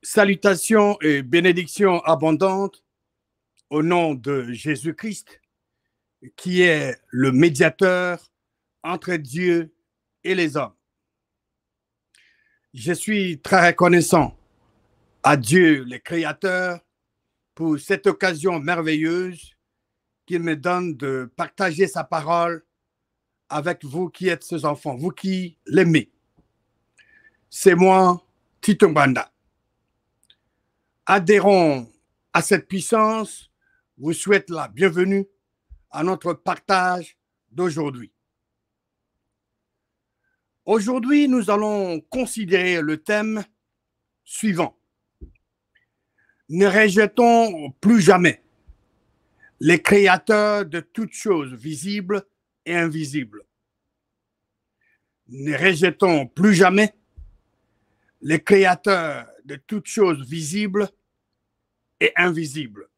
Salutations et bénédictions abondantes au nom de Jésus-Christ, qui est le médiateur entre Dieu et les hommes. Je suis très reconnaissant à Dieu, le Créateur, pour cette occasion merveilleuse qu'il me donne de partager sa parole avec vous qui êtes ses enfants, vous qui l'aimez. C'est moi, Tito Mbanda. Adhérons à cette puissance, vous souhaite la bienvenue à notre partage d'aujourd'hui. Aujourd'hui, nous allons considérer le thème suivant. Ne rejetons plus jamais les créateurs de toutes choses visibles et invisibles. Ne rejetons plus jamais les créateurs de toutes choses visibles et invisibles.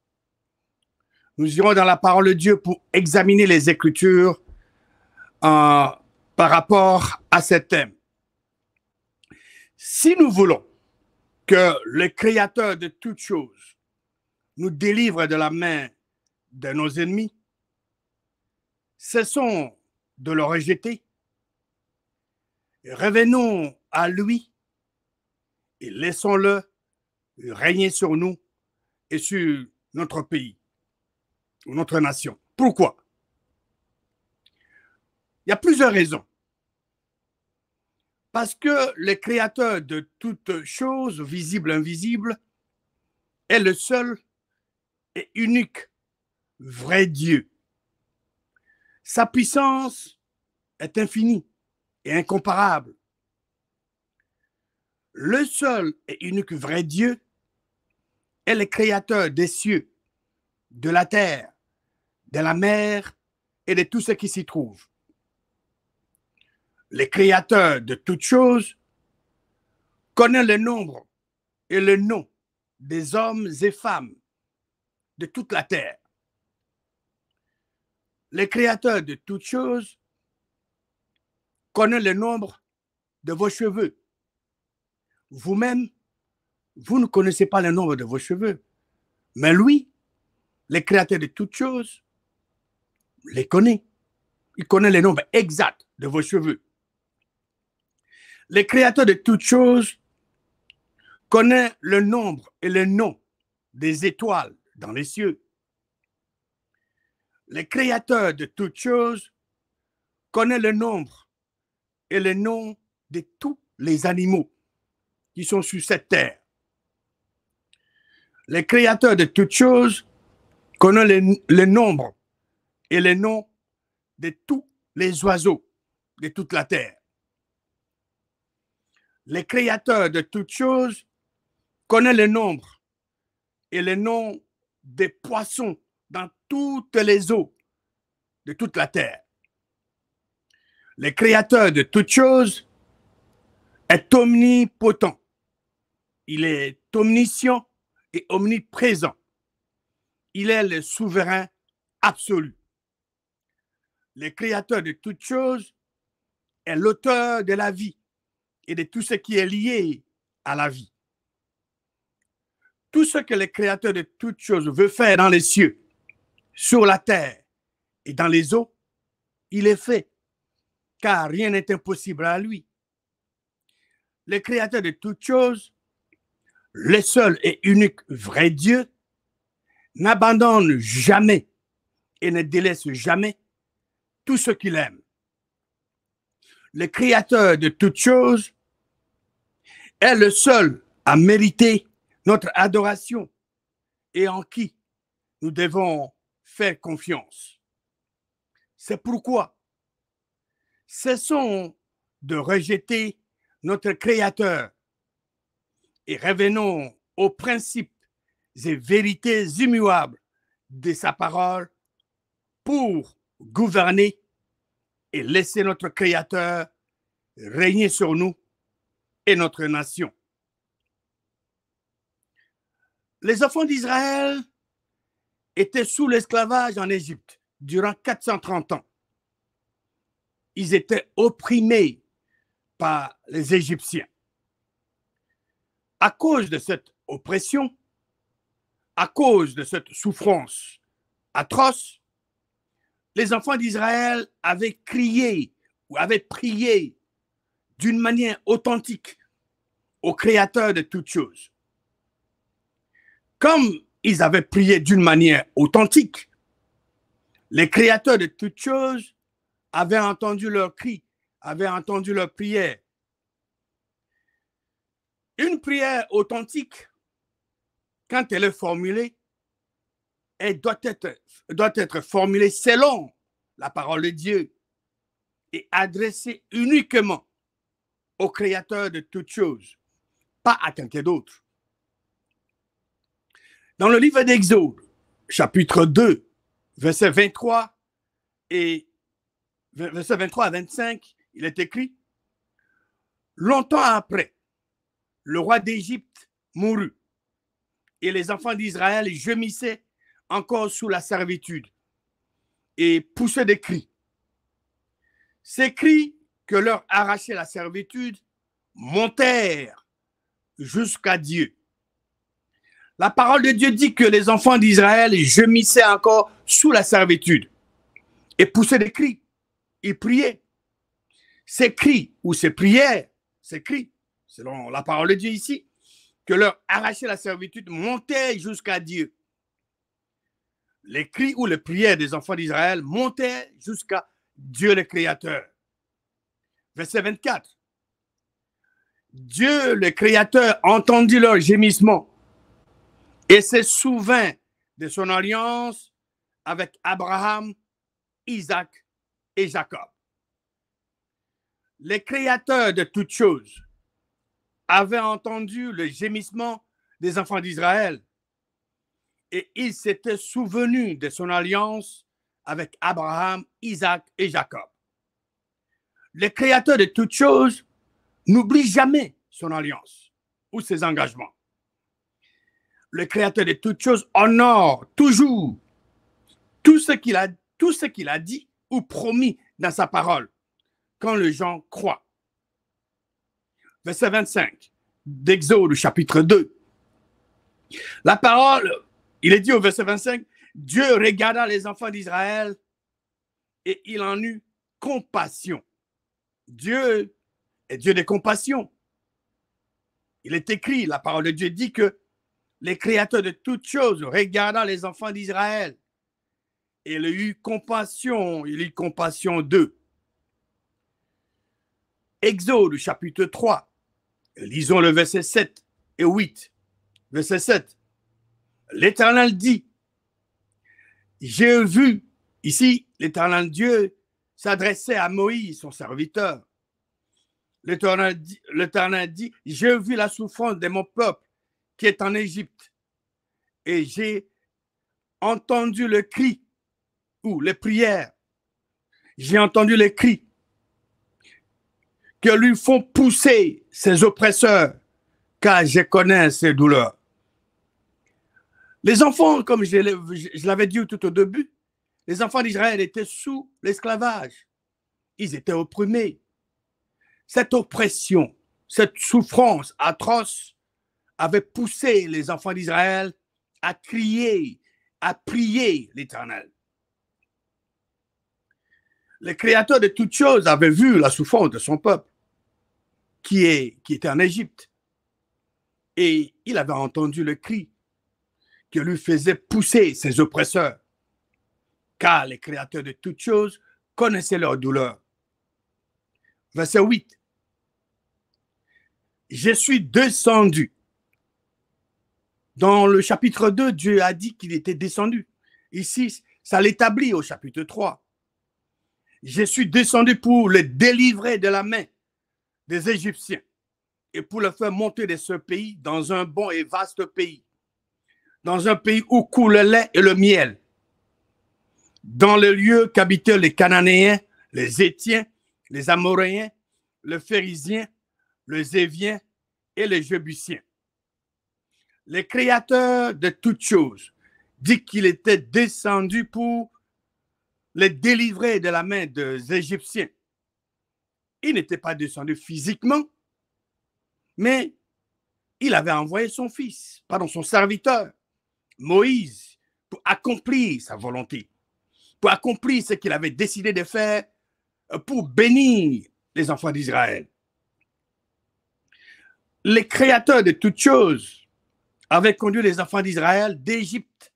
Nous irons dans la parole de Dieu pour examiner les Écritures par rapport à ce thème. Si nous voulons que le Créateur de toutes choses nous délivre de la main de nos ennemis, cessons de le rejeter, revenons à lui et laissons-le régner sur nous et sur notre pays, ou notre nation. Pourquoi? Il y a plusieurs raisons. Parce que le Créateur de toutes choses, visibles et invisibles, est le seul et unique vrai Dieu. Sa puissance est infinie et incomparable. Le seul et unique vrai Dieu est le Créateur des cieux, de la terre, de la mer et de tout ce qui s'y trouve. Le Créateur de toutes choses connaît le nombre et le nom des hommes et femmes de toute la terre. Le Créateur de toutes choses connaît le nombre de vos cheveux. Vous-même, vous ne connaissez pas le nombre de vos cheveux, mais lui, le Créateur de toutes choses, les connaît. Il connaît le nombre exact de vos cheveux. Le Créateur de toutes choses connaît le nombre et le nom des étoiles dans les cieux. Le Créateur de toutes choses connaît le nombre et le nom de tous les animaux qui sont sur cette terre. Le Créateur de toutes choses connaît le nombre et le nom de tous les oiseaux de toute la terre. Le Créateur de toutes choses connaît le nombre et le nom des poissons dans toutes les eaux de toute la terre. Le Créateur de toutes choses est omnipotent. Il est omniscient et omniprésent. Il est le souverain absolu. Le Créateur de toutes choses est l'auteur de la vie et de tout ce qui est lié à la vie. Tout ce que le Créateur de toutes choses veut faire dans les cieux, sur la terre et dans les eaux, il est fait, car rien n'est impossible à lui. Le Créateur de toutes choses, le seul et unique vrai Dieu, n'abandonne jamais et ne délaisse jamais tout ce qu'il aime. Le Créateur de toutes choses est le seul à mériter notre adoration et en qui nous devons faire confiance. C'est pourquoi cessons de rejeter notre Créateur et revenons aux principes et vérités immuables de sa parole pour gouverner et laisser notre Créateur régner sur nous et notre nation. Les enfants d'Israël étaient sous l'esclavage en Égypte durant 430 ans. Ils étaient opprimés par les Égyptiens. À cause de cette oppression, à cause de cette souffrance atroce, les enfants d'Israël avaient crié ou avaient prié d'une manière authentique au Créateur de toutes choses. Comme ils avaient prié d'une manière authentique, les créateurs de toutes choses avaient entendu leurs cris, avaient entendu leurs prières. Une prière authentique, quand elle est formulée, elle doit être formulée selon la parole de Dieu et adressée uniquement au Créateur de toutes choses, pas à quelqu'un d'autre. Dans le livre d'Exode, chapitre 2, versets 23 à 25, il est écrit: longtemps après, le roi d'Égypte mourut et les enfants d'Israël gemissaient encore sous la servitude et poussaient des cris. Ces cris que leur arrachait la servitude montèrent jusqu'à Dieu. La parole de Dieu dit que les enfants d'Israël gemissaient encore sous la servitude et poussaient des cris. Ils priaient. Ces cris ou ces prières, ces cris, selon la parole de Dieu ici, que leur arrachait la servitude montaient jusqu'à Dieu. Les cris ou les prières des enfants d'Israël montaient jusqu'à Dieu le Créateur. Verset 24. Dieu le Créateur entendit leur gémissement et se souvint de son alliance avec Abraham, Isaac et Jacob. Les créateurs de toutes choses avaient entendu le gémissement des enfants d'Israël et ils s'étaient souvenus de son alliance avec Abraham, Isaac et Jacob. Les créateurs de toutes choses n'oublient jamais son alliance ou ses engagements. Le Créateur de toutes choses honore toujours tout ce qu'il a dit ou promis dans sa parole, quand les gens croient. Verset 25 d'Exode, chapitre 2. La parole, il est dit au verset 25, Dieu regarda les enfants d'Israël et il en eut compassion. Dieu est Dieu de compassion. Il est écrit, la parole de Dieu dit que les créateurs de toutes choses regardant les enfants d'Israël, et il eut compassion d'eux. Exode chapitre 3, lisons le verset 7 et 8. Verset 7. L'Éternel dit, j'ai vu, ici l'Éternel Dieu s'adressait à Moïse, son serviteur. L'Éternel dit, j'ai vu la souffrance de mon peuple qui est en Égypte et j'ai entendu le cri ou les prières. J'ai entendu les cris que lui font pousser ses oppresseurs, car je connais ses douleurs. Les enfants, comme je l'avais dit tout au début, les enfants d'Israël étaient sous l'esclavage. Ils étaient opprimés. Cette oppression, cette souffrance atroce avait poussé les enfants d'Israël à crier, à prier l'Éternel. Le Créateur de toutes choses avait vu la souffrance de son peuple qui était en Égypte. Et il avait entendu le cri que lui faisait pousser ses oppresseurs, car les créateurs de toutes choses connaissaient leur douleur. Verset 8. Je suis descendu. Dans le chapitre 2, Dieu a dit qu'il était descendu. Ici, ça l'établit au chapitre 3. Je suis descendu pour le délivrer de la main des Égyptiens et pour le faire monter de ce pays dans un bon et vaste pays, dans un pays où coule le lait et le miel, dans le lieu qu'habitaient les Cananéens, les Hétiens, les Amoréens, les Phérésiens, les Éviens et les Jébusiens. Le Créateur de toutes choses dit qu'il était descendu pour les délivrer de la main des Égyptiens. Il n'était pas descendu physiquement, mais il avait envoyé son fils, pardon, son serviteur, Moïse, pour accomplir sa volonté, pour accomplir ce qu'il avait décidé de faire pour bénir les enfants d'Israël. Les créateurs de toutes choses avaient conduit les enfants d'Israël d'Égypte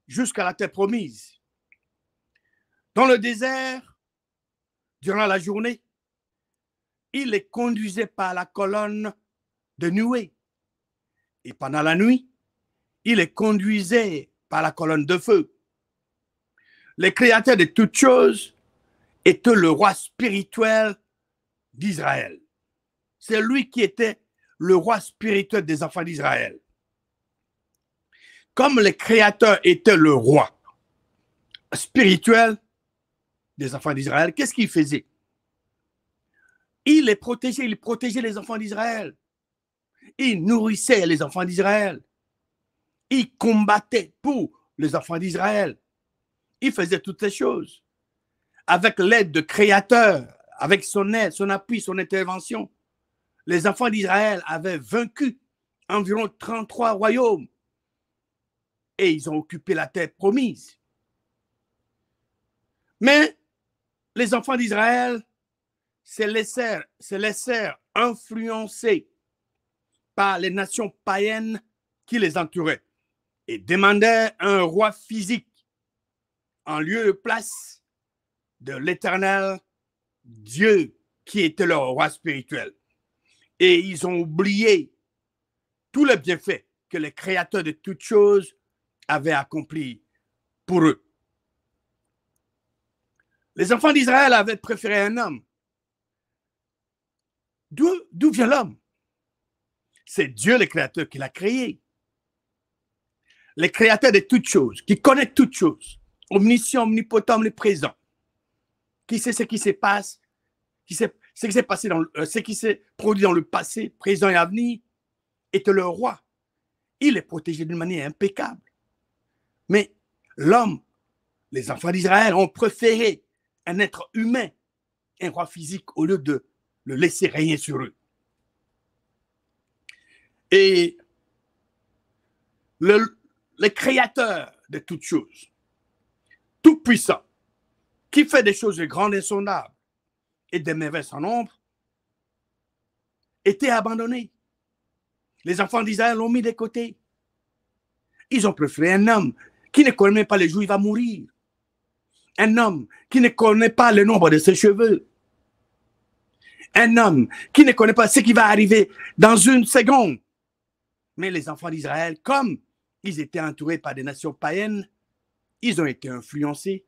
jusqu'à la terre promise. Dans le désert, durant la journée, il les conduisait par la colonne de nuée. Et pendant la nuit, il les conduisait par la colonne de feu. Les créateurs de toutes choses étaient le roi spirituel d'Israël. C'est lui qui était le roi spirituel des enfants d'Israël. Comme les créateurs étaient le roi spirituel des enfants d'Israël, qu'est-ce qu'il faisait? Il les protégeait, il protégeait les enfants d'Israël. Il nourrissait les enfants d'Israël. Il combattait pour les enfants d'Israël. Il faisait toutes ces choses. Avec l'aide de créateurs, avec son aide, son appui, son intervention, les enfants d'Israël avaient vaincu environ 33 royaumes et ils ont occupé la terre promise. Mais les enfants d'Israël se laissèrent influencer par les nations païennes qui les entouraient et demandèrent un roi physique en lieu et place de l'Éternel Dieu qui était leur roi spirituel. Et ils ont oublié tous les bienfaits que les créateurs de toutes choses avaient accomplis pour eux. Les enfants d'Israël avaient préféré un homme. D'où vient l'homme? C'est Dieu, le créateur, qui l'a créé. Le créateur de toutes choses, qui connaît toutes choses, omniscient, omnipotent, omniprésent, qui sait ce qui se passe, ce qui s'est produit dans le passé, présent et à venir, est le roi. Il est protégé d'une manière impeccable. Mais l'homme, les enfants d'Israël ont préféré un être humain, un roi physique, au lieu de le laisser régner sur eux. Et le créateur de toutes choses, tout puissant, qui fait des choses grandes et insondables et des merveilles sans nombre, était abandonné. Les enfants d'Israël l'ont mis de côté. Ils ont préféré un homme qui ne connaît pas les jours où il va mourir. Un homme qui ne connaît pas le nombre de ses cheveux. Un homme qui ne connaît pas ce qui va arriver dans une seconde. Mais les enfants d'Israël, comme ils étaient entourés par des nations païennes, ils ont été influencés.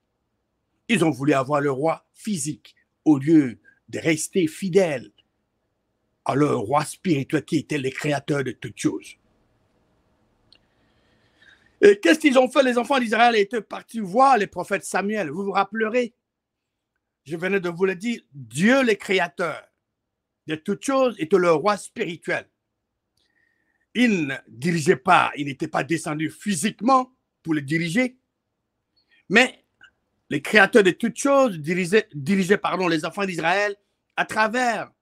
Ils ont voulu avoir le roi physique au lieu de rester fidèles à leur roi spirituel qui était le créateur de toutes choses. Et qu'est-ce qu'ils ont fait? Les enfants d'Israël étaient partis voir le prophète Samuel. Vous vous rappellerez, je venais de vous le dire, Dieu le créateur de toutes choses était le roi spirituel. Il ne dirigeait pas, il n'était pas descendu physiquement pour le diriger, mais le créateur de toutes choses dirigeait les enfants d'Israël à travers,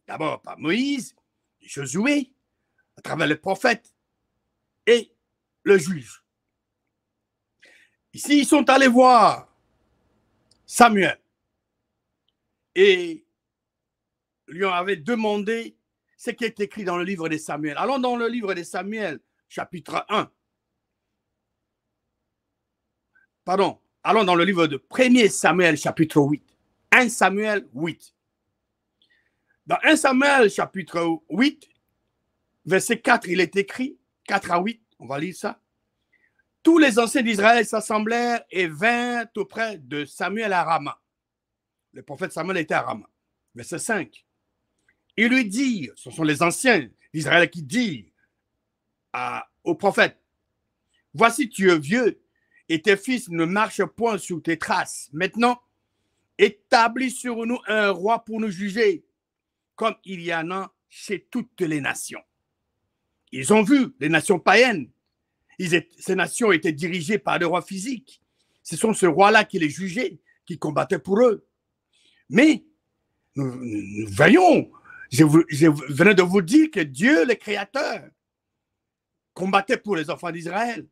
d'abord par Moïse, Josué, à travers les prophètes et le juge. Ici, ils sont allés voir Samuel et lui avaient demandé ce qui est écrit dans le livre de Samuel. Allons dans le livre de Samuel, chapitre 1. Pardon, allons dans le livre de 1er Samuel, chapitre 8. 1 Samuel 8. Dans 1 Samuel, chapitre 8, verset 4, il est écrit, 4 à 8, on va lire ça. Tous les anciens d'Israël s'assemblèrent et vinrent auprès de Samuel à Rama. Le prophète Samuel était à Rama. Verset 5. Ils lui dirent, ce sont les anciens d'Israël qui disent au prophète, voici tu es vieux et tes fils ne marchent point sur tes traces. Maintenant, établis sur nous un roi pour nous juger, comme il y en a chez toutes les nations. Ils ont vu les nations païennes. Ces nations étaient dirigées par des rois physiques. Ce sont ce roi-là qui les jugeait, qui combattait pour eux. Mais nous voyons je venais de vous dire que Dieu, le Créateur, combattait pour les enfants d'Israël.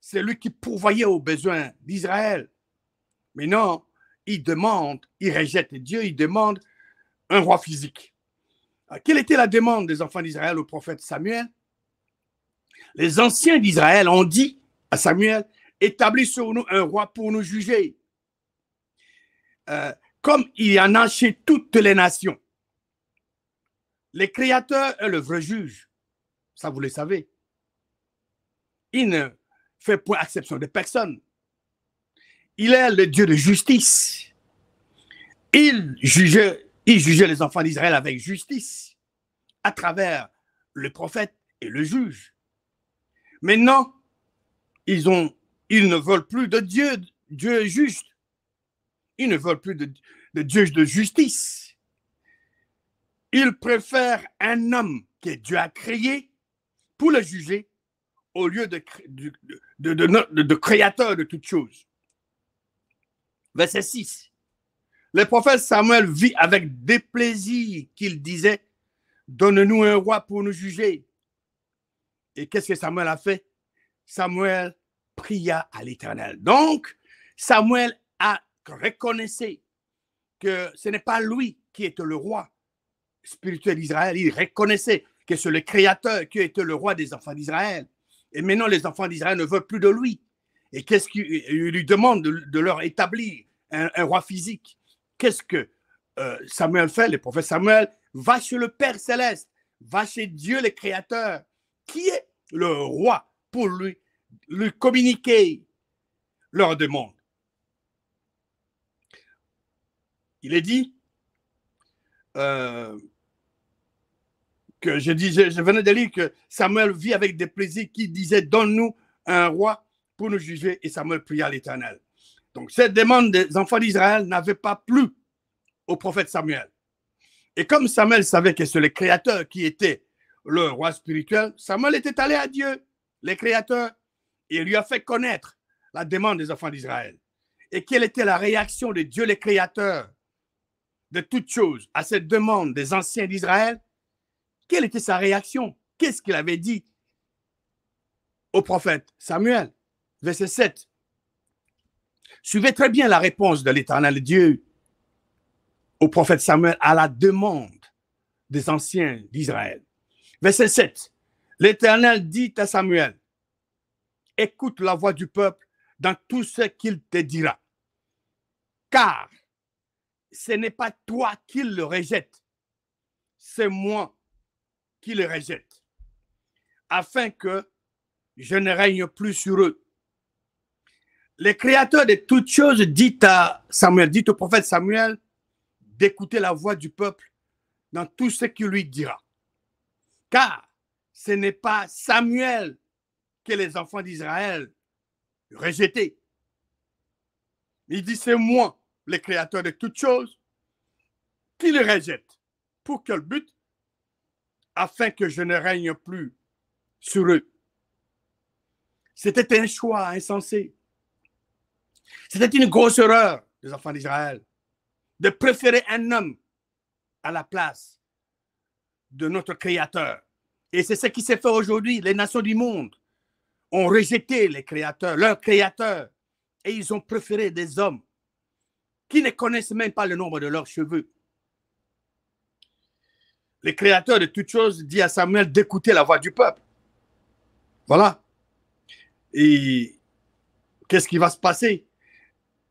C'est lui qui pourvoyait aux besoins d'Israël. Mais non, il rejette Dieu, il demande un roi physique. Alors, quelle était la demande des enfants d'Israël au prophète Samuel? Les anciens d'Israël ont dit à Samuel, établis sur nous un roi pour nous juger. Comme il y en a chez toutes les nations. Le Créateur est le vrai juge. Ça, vous le savez. Il ne fait point exception de personne. Il est le Dieu de justice. Il jugeait les enfants d'Israël avec justice à travers le prophète et le juge. Maintenant, ils ne veulent plus de Dieu juste. Ils ne veulent plus de Dieu de justice. Ils préfèrent un homme que Dieu a créé pour le juger au lieu de créateur de toutes choses. Verset 6. Le prophète Samuel vit avec déplaisir qu'il disait, donne-nous un roi pour nous juger. Et qu'est-ce que Samuel a fait? Samuel pria à l'Éternel. Donc, Samuel a reconnu que ce n'est pas lui qui était le roi spirituel d'Israël. Il reconnaissait que c'est le Créateur qui était le roi des enfants d'Israël. Et maintenant, les enfants d'Israël ne veulent plus de lui. Et qu'est-ce qu'il lui demande de leur établir un roi physique? Qu'est-ce que Samuel fait? Le prophète Samuel va chez le Père Céleste, va chez Dieu le Créateur, qui est le roi, pour lui communiquer leur demande. Il est dit que je venais de lire que Samuel vit avec des plaisirs qui disait donne-nous un roi pour nous juger, et Samuel pria à l'Éternel. Donc cette demande des enfants d'Israël n'avait pas plu au prophète Samuel. Et comme Samuel savait que c'est le Créateur qui était le roi spirituel, Samuel était allé à Dieu, le Créateur, et il lui a fait connaître la demande des enfants d'Israël. Et quelle était la réaction de Dieu, le Créateur, de toutes choses, à cette demande des anciens d'Israël? Quelle était sa réaction? Qu'est-ce qu'il avait dit au prophète Samuel? Verset 7. Suivez très bien la réponse de l'Éternel Dieu au prophète Samuel à la demande des anciens d'Israël. Verset 7. L'Éternel dit à Samuel, écoute la voix du peuple dans tout ce qu'il te dira, car ce n'est pas toi qui le rejette, c'est moi qui le rejette, afin que je ne règne plus sur eux. Le Créateur de toutes choses dit à Samuel, dit au prophète Samuel d'écouter la voix du peuple dans tout ce qu'il lui dira. Car ce n'est pas Samuel que les enfants d'Israël rejetaient. Il dit, c'est moi, le Créateur de toutes choses, qui le rejette. Pour quel but? Afin que je ne règne plus sur eux. C'était un choix insensé. C'était une grosse erreur des enfants d'Israël de préférer un homme à la place de notre Créateur. Et c'est ce qui s'est fait aujourd'hui. Les nations du monde ont rejeté les créateurs, leurs créateurs, et ils ont préféré des hommes qui ne connaissent même pas le nombre de leurs cheveux. Le Créateur de toutes choses dit à Samuel d'écouter la voix du peuple. Voilà. Et qu'est-ce qui va se passer?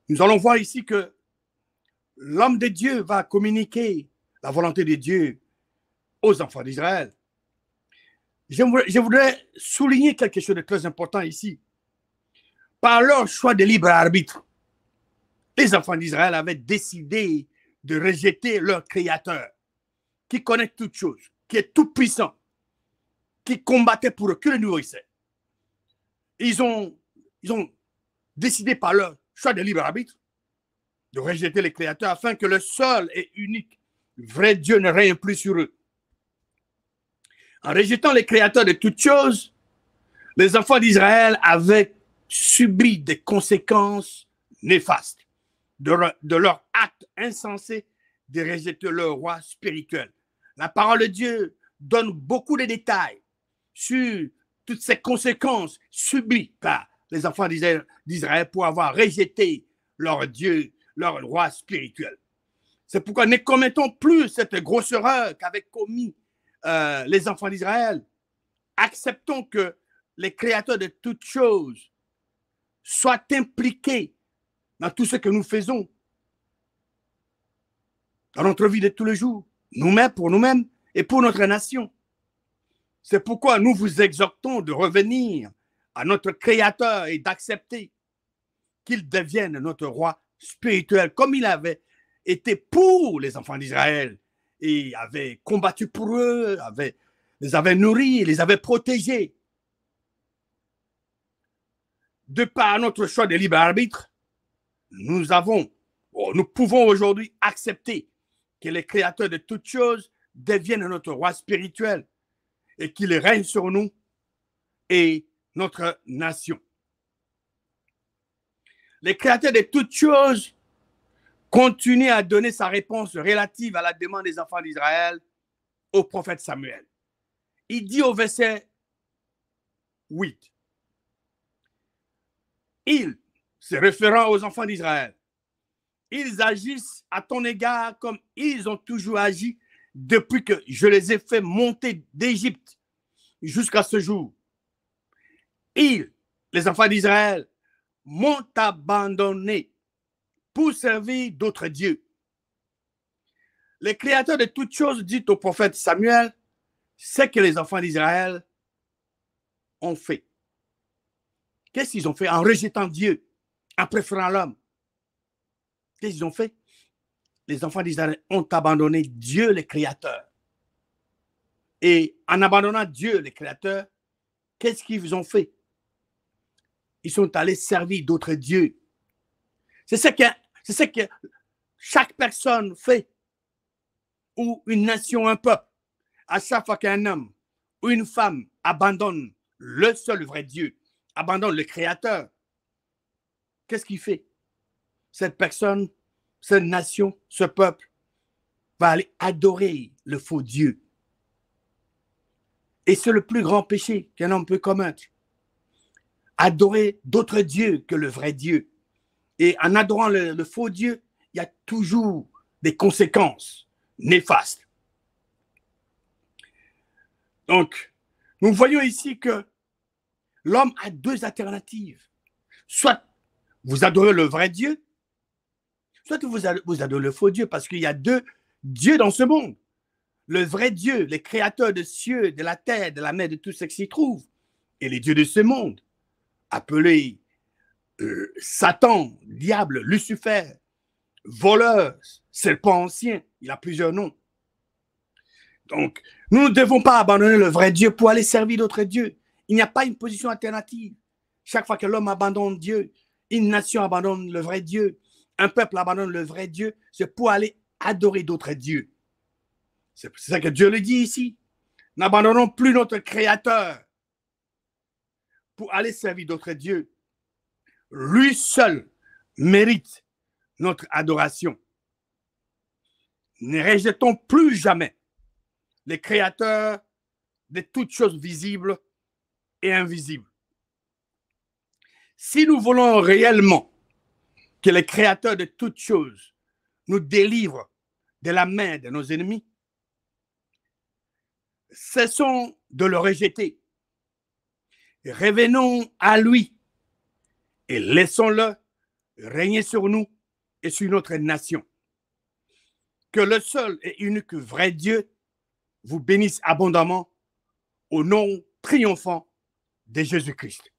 Nous allons voir ici que l'homme de Dieu va communiquer la volonté de Dieu aux enfants d'Israël. Je voudrais souligner quelque chose de très important ici. Par leur choix de libre arbitre, les enfants d'Israël avaient décidé de rejeter leur Créateur, qui connaît toutes choses, qui est tout puissant, qui combattait pour eux, qui le nourrissait. Ils ont décidé par leur choix de libre arbitre de rejeter les créateurs afin que le seul et unique vrai Dieu ne règne plus sur eux. En rejetant les créateurs de toutes choses, les enfants d'Israël avaient subi des conséquences néfastes de leur acte insensé de rejeter leur roi spirituel. La parole de Dieu donne beaucoup de détails sur toutes ces conséquences subies par les enfants d'Israël pour avoir rejeté leur Dieu, leur roi spirituel. C'est pourquoi ne commettons plus cette grosse erreur qu'avaient commis les enfants d'Israël. Acceptons que les créateurs de toutes choses soient impliqués dans tout ce que nous faisons dans notre vie de tous les jours, nous-mêmes, pour nous-mêmes et pour notre nation. C'est pourquoi nous vous exhortons de revenir à notre Créateur et d'accepter qu'il devienne notre roi spirituel, comme il avait été pour les enfants d'Israël et avait combattu pour eux, les avait nourris, les avait protégés. De par notre choix de libre arbitre, nous pouvons aujourd'hui accepter que le Créateur de toutes choses devienne notre roi spirituel et qu'il règne sur nous et notre nation. Le Créateur de toutes choses continue à donner sa réponse relative à la demande des enfants d'Israël au prophète Samuel. Il dit au verset 8, ils, se référant aux enfants d'Israël, ils agissent à ton égard comme ils ont toujours agi depuis que je les ai fait monter d'Égypte jusqu'à ce jour. Ils, les enfants d'Israël, m'ont abandonné pour servir d'autres dieux. Le Créateur de toutes choses dit au prophète Samuel ce que les enfants d'Israël ont fait. Qu'est-ce qu'ils ont fait en rejetant Dieu, en préférant l'homme? Qu'est-ce qu'ils ont fait? Les enfants d'Israël ont abandonné Dieu le Créateur. Et en abandonnant Dieu le Créateur, qu'est-ce qu'ils ont fait? Ils sont allés servir d'autres dieux. C'est ce que chaque personne fait, ou une nation, un peuple. À chaque fois qu'un homme ou une femme abandonne le seul vrai Dieu, abandonne le Créateur, qu'est-ce qu'il fait? Cette personne, cette nation, ce peuple va aller adorer le faux Dieu. Et c'est le plus grand péché qu'un homme peut commettre. Adorer d'autres dieux que le vrai Dieu. Et en adorant le faux Dieu, il y a toujours des conséquences néfastes. Donc, nous voyons ici que l'homme a deux alternatives. Soit vous adorez le vrai Dieu, soit vous adorez le faux Dieu, parce qu'il y a deux dieux dans ce monde. Le vrai Dieu, le créateur des cieux, de la terre, de la mer, de tout ce qui s'y trouve, et les dieux de ce monde, appelés Satan, diable, Lucifer, voleur, serpent ancien, il a plusieurs noms. Donc, nous ne devons pas abandonner le vrai Dieu pour aller servir d'autres dieux. Il n'y a pas une position alternative. Chaque fois que l'homme abandonne Dieu, une nation abandonne le vrai Dieu, un peuple abandonne le vrai Dieu, c'est pour aller adorer d'autres dieux. C'est ça que Dieu le dit ici. N'abandonnons plus notre Créateur pour aller servir d'autres dieux. Lui seul mérite notre adoration. Ne rejetons plus jamais le Créateur de toutes choses visibles et invisibles. Si nous voulons réellement que le Créateur de toutes choses nous délivre de la main de nos ennemis, cessons de le rejeter. Revenons à lui et laissons-le régner sur nous et sur notre nation. Que le seul et unique vrai Dieu vous bénisse abondamment au nom triomphant de Jésus-Christ.